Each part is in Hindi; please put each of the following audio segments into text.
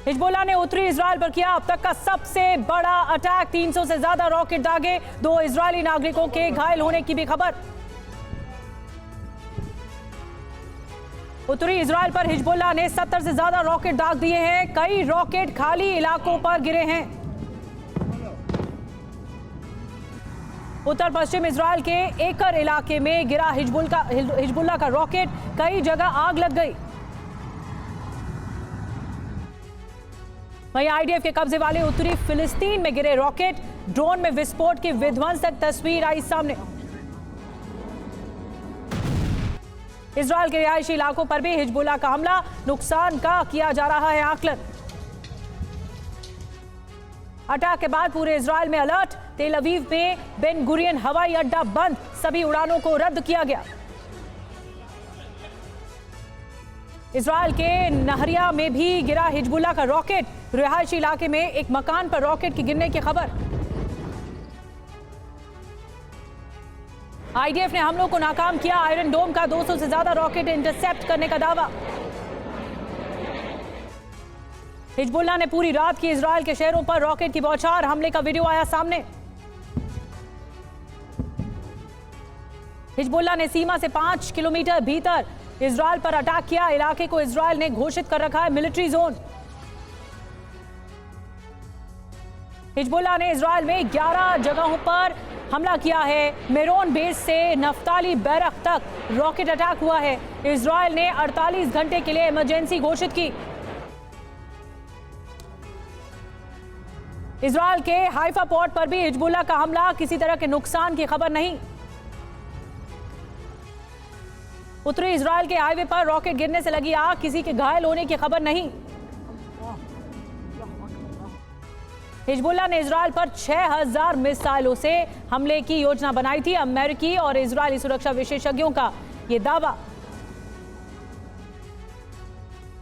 हिजबुल्लाह ने उत्तरी इजराइल पर किया अब तक का सबसे बड़ा अटैक। 300 से ज्यादा रॉकेट दागे, 2 इजरायली नागरिकों के घायल होने की भी खबर। उत्तरी इजराइल पर हिजबुल्लाह ने 70 से ज्यादा रॉकेट दाग दिए हैं। कई रॉकेट खाली इलाकों पर गिरे हैं। उत्तर पश्चिम इजराइल के एकर इलाके में गिरा हिजबुल्लाह का रॉकेट, कई जगह आग लग गई। वहीं आईडीएफ के कब्जे वाले उत्तरी फिलिस्तीन में गिरे रॉकेट, ड्रोन में विस्फोट की विध्वंसक तस्वीर आई सामने। इजराइल के रिहायशी इलाकों पर भी हिजबुल्लाह का हमला, नुकसान का किया जा रहा है आकलन। अटैक के बाद पूरे इजराइल में अलर्ट। तेल अवीव में बेन गुरियन हवाई अड्डा बंद, सभी उड़ानों को रद्द किया गया। इजराइल के नहरिया में भी गिरा हिजबुल्लाह का रॉकेट, रिहायशी इलाके में एक मकान पर रॉकेट के गिरने की खबर। आईडीएफ ने हमलों को नाकाम किया, आयरन डोम का 200 से ज्यादा रॉकेट इंटरसेप्ट करने का दावा। हिजबुल्लाह ने पूरी रात की इजराइल के शहरों पर रॉकेट की बौछार, हमले का वीडियो आया सामने। हिजबुल्लाह ने सीमा से 5 किलोमीटर भीतर इजराइल पर अटैक किया। इलाके को इजराइल ने घोषित कर रखा है मिलिट्री जोन। हिजबुल्लाह ने इजराइल में 11 जगहों पर हमला किया है। मेरोन बेस से नफ्ताली बैरक तक रॉकेट अटैक हुआ है। इजराइल ने 48 घंटे के लिए इमरजेंसी घोषित की। इजराइल के हाइफा पोर्ट पर भी हिजबुल्लाह का हमला, किसी तरह के नुकसान की खबर नहीं। उत्तरी इजराइल के हाईवे पर रॉकेट गिरने से लगी आग, किसी के घायल होने की खबर नहीं। हिजबुल्लाह ने इजराइल पर 6000 मिसाइलों से हमले की योजना बनाई थी। अमेरिकी और इजरायली सुरक्षा विशेषज्ञों का यह दावा।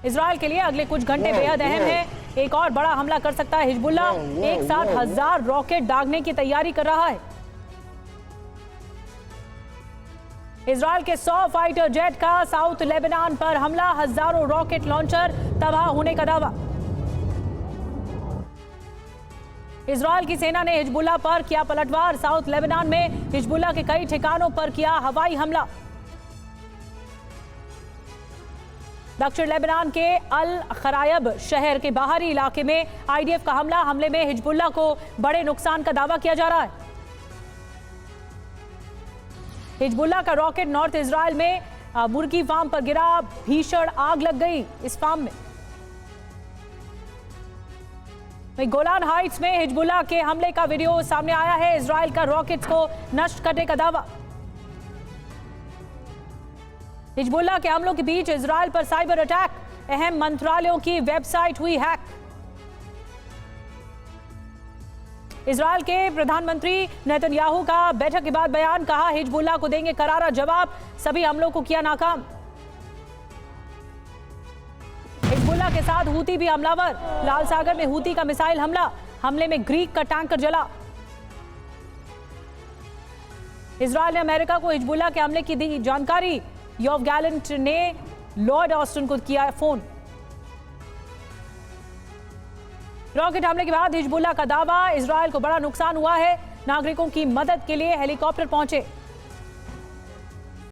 इजराइल के लिए अगले कुछ घंटे बेहद अहम है। एक और बड़ा हमला कर सकता है हिजबुल्लाह। एक साथ 1000 रॉकेट दागने की तैयारी कर रहा है। इजराइल के 100 फाइटर जेट का साउथ लेबनान पर हमला, हजारों रॉकेट लॉन्चर तबाह होने का दावा। इजराइल की सेना ने हिजबुल्लाह पर किया पलटवार। साउथ लेबनान में हिजबुल्लाह के कई ठिकानों पर किया हवाई हमला। दक्षिण लेबनान के अल खरायब शहर के बाहरी इलाके में आईडीएफ का हमला, हमले में हिजबुल्लाह को बड़े नुकसान का दावा किया जा रहा है। हिजबुल्लाह का रॉकेट नॉर्थ इजराइल में मुर्गी फार्म पर गिरा, भीषण आग लग गई इस फार्म में। गोलान हाइट्स में हिजबुल्लाह के हमले का वीडियो सामने आया है। इजराइल का रॉकेट्स को नष्ट करने का दावा। हिजबुल्लाह के हमलों के बीच इजराइल पर साइबर अटैक, अहम मंत्रालयों की वेबसाइट हुई हैक। इजराइल के प्रधानमंत्री नेतन्याहू का बैठक के बाद बयान, कहा हिजबुल्लाह को देंगे करारा जवाब, सभी हमलों को किया नाकाम। हिजबुल्लाह के साथ हूती भी हमलावर, लाल सागर में हूती का मिसाइल हमला, हमले में ग्रीक का टैंकर जला। इजराइल ने अमेरिका को हिजबुल्लाह के हमले की दी जानकारी। योव गैलेंट ने लॉर्ड ऑस्टिन को किया फोन। रॉकेट हमले के बाद हिजबुल्लाह का दावा, इजराइल को बड़ा नुकसान हुआ है, नागरिकों की मदद के लिए हेलीकॉप्टर पहुंचे।